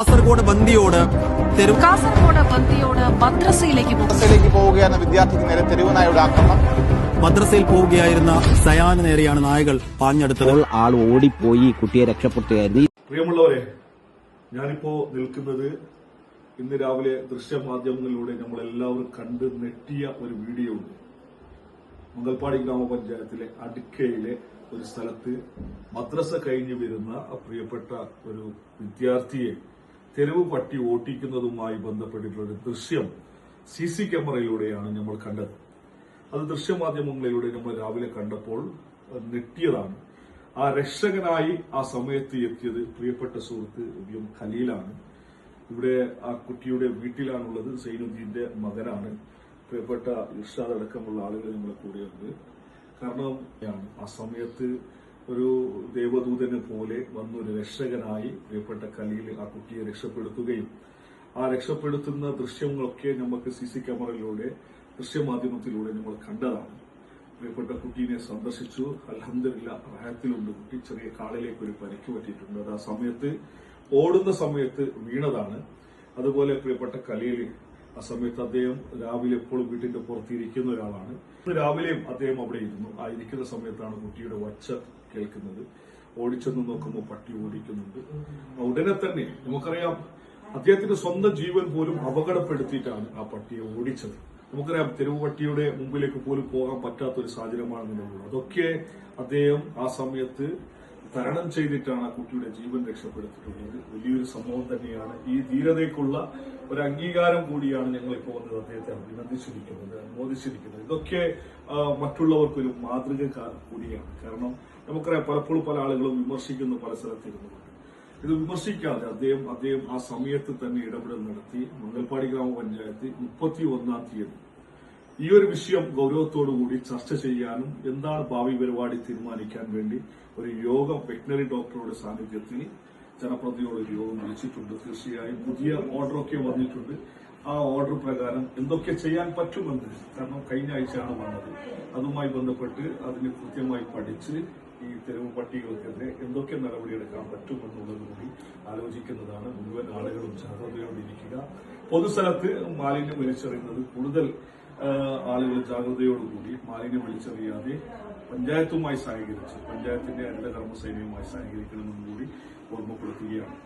കാസർഗോഡ് ബന്ദിയോട് മദ്രസയിലേക്ക് പോവുകയായിരുന്ന വിദ്യാർത്ഥിക്ക് നേരെ തെരുവുനായുടെ ആക്രമണം. മദ്രസയിൽ പോവുകയായിരുന്ന സയാന് നേരെയാണ് നായകൾ പാഞ്ഞെടുത്തത്. ആൾ ഓടിപ്പോയി കുട്ടിയെ രക്ഷപ്പെടുത്തുകയായിരുന്നു. പ്രിയമുള്ളവരെ, ഞാനിപ്പോ നിൽക്കുന്നത് ഇന്ന് രാവിലെ ദൃശ്യമാധ്യമങ്ങളിലൂടെ നമ്മളെല്ലാവരും കണ്ട് നെട്ടിയ ഒരു വീഡിയോ ഉണ്ട്. മംഗൽപാടി ഗ്രാമപഞ്ചായത്തിലെ അടുക്കയിലെ ഒരു സ്ഥലത്ത് മദ്രസ കഴിഞ്ഞു വരുന്ന പ്രിയപ്പെട്ട ഒരു വിദ്യാർത്ഥിയെ തെരുവ് പട്ടി ഓട്ടിക്കുന്നതുമായി ബന്ധപ്പെട്ടിട്ടുള്ള ഒരു ദൃശ്യം CC ക്യാമറയിലൂടെയാണ് നമ്മൾ കണ്ടത്. അത് ദൃശ്യമാധ്യമങ്ങളിലൂടെ നമ്മൾ രാവിലെ കണ്ടപ്പോൾ നെട്ടിയതാണ്. ആ രക്ഷകനായി ആ സമയത്ത് എത്തിയത് പ്രിയപ്പെട്ട സുഹൃത്ത് ഖലീലാണ്. ഇവിടെ ആ കുട്ടിയുടെ വീട്ടിലാണുള്ളത്. സൈനുദ്ദീന്റെ മകനാണ്. പ്രിയപ്പെട്ട ഇർഷാദ് അടക്കമുള്ള ആളുകൾ നമ്മളെ കൂടെയുണ്ട്. കാരണം ആ സമയത്ത് ഒരു ദേവദൂതനെ പോലെ വന്നൊരു രക്ഷകനായി പ്രിയപ്പെട്ട ഖലീൽ ആ കുട്ടിയെ രക്ഷപ്പെടുത്തുകയും ആ രക്ഷപ്പെടുത്തുന്ന ദൃശ്യങ്ങളൊക്കെ നമുക്ക് CC ക്യാമറയിലൂടെ ദൃശ്യമാധ്യമത്തിലൂടെ നമ്മൾ കണ്ടതാണ്. പ്രിയപ്പെട്ട കുട്ടീനെ സന്ദർശിച്ചു. അൽഹംദുലില്ലാഹ് റാഹത്തിലുണ്ട് കുട്ടി. ചെറിയ കാലിലേക്ക് ഒരു പരിക്ക് പറ്റിയിട്ടുണ്ട്. അത് ആ സമയത്ത് ഓടുന്ന സമയത്ത് വീണതാണ്. അതുപോലെ പ്രിയപ്പെട്ട ഖലീൽ ആ സമയത്ത് അദ്ദേഹം രാവിലെ എപ്പോഴും വീട്ടിന്റെ പുറത്തിരിക്കുന്ന ഒരാളാണ്. രാവിലെയും അദ്ദേഹം അവിടെ ഇരുന്നു. ആ ഇരിക്കുന്ന സമയത്താണ് കുട്ടിയുടെ ഒച്ച കേൾക്കുന്നത്. ഓടിച്ചെന്ന് നോക്കുമ്പോൾ പട്ടി ഓടിക്കുന്നുണ്ട്. ഉടനെ തന്നെ നമുക്കറിയാം, അദ്ദേഹത്തിന്റെ സ്വന്തം ജീവൻ പോലും അപകടപ്പെടുത്തിയിട്ടാണ് ആ പട്ടിയെ ഓടിച്ചത്. നമുക്കറിയാം, തെരുവ് പട്ടിയുടെ മുമ്പിലേക്ക് പോലും പോകാൻ പറ്റാത്ത ഒരു സാഹചര്യമാണെന്നുള്ളത്. അതൊക്കെ അദ്ദേഹം ആ സമയത്ത് തരണം ചെയ്തിട്ടാണ് ആ കുട്ടിയുടെ ജീവൻ രക്ഷപ്പെടുത്തിയിട്ടുള്ളത്. വലിയൊരു സംഭവം തന്നെയാണ്. ഈ ധീരതയ്ക്കുള്ള ഒരു അംഗീകാരം കൂടിയാണ് ഞങ്ങൾ ഇപ്പോൾ വന്നത് അദ്ദേഹത്തെ അഭിനന്ദിച്ചിരിക്കുന്നത്, അനുമോദിച്ചിരിക്കുന്നത്. ഇതൊക്കെ മറ്റുള്ളവർക്കൊരു മാതൃക കൂടിയാണ്. കാരണം നമുക്കറിയാം, പലപ്പോഴും പല ആളുകളും വിമർശിക്കുന്ന പല സ്ഥലത്തിരുന്നുണ്ട്. ഇത് വിമർശിക്കാതെ അദ്ദേഹം ആ സമയത്ത് തന്നെ ഇടപെടൽ നടത്തി. മംഗൽപാടി ഗ്രാമപഞ്ചായത്ത് 31-ാം തീയതി ഈ ഒരു വിഷയം ഗൌരവത്തോടുകൂടി ചർച്ച ചെയ്യാനും എന്താണ് ഭാവി പരിപാടി തീരുമാനിക്കാൻ വേണ്ടി ഒരു യോഗം വെറ്റിനറി ഡോക്ടറുടെ സാന്നിധ്യത്തിൽ ജനപ്രതിനിധിയോട് ഒരു യോഗം വിളിച്ചിട്ടുണ്ട്. തീർച്ചയായും പുതിയ ഓർഡറൊക്കെ വന്നിട്ടുണ്ട്. ആ ഓർഡർ പ്രകാരം എന്തൊക്കെ ചെയ്യാൻ പറ്റുമെന്ന്, കാരണം കഴിഞ്ഞ ആഴ്ചയാണ് വന്നത്, അതുമായി ബന്ധപ്പെട്ട് അതിന് കൃത്യമായി പഠിച്ച് ഈ തെരുവ് പട്ടികൾക്കെതിരെ എന്തൊക്കെ നടപടിയെടുക്കാൻ പറ്റുമെന്നുള്ളത് കൂടി ആലോചിക്കുന്നതാണ്. മുഴുവൻ ആളുകളും ജാഗ്രതയോടിരിക്കുക. പൊതുസ്ഥലത്ത് മാലിന്യം വലിച്ചെറിയുന്നത് കൂടുതൽ ആളുകൾ ജാഗ്രതയോടുകൂടി മാലിന്യം വലിച്ചെറിയാതെ പഞ്ചായത്തുമായി സഹകരിച്ച് പഞ്ചായത്തിന്റെ ഹരിത കർമ്മസേനയുമായി സഹകരിക്കണമെന്ന് കൂടി ഓർമ്മപ്പെടുത്തുകയാണ്.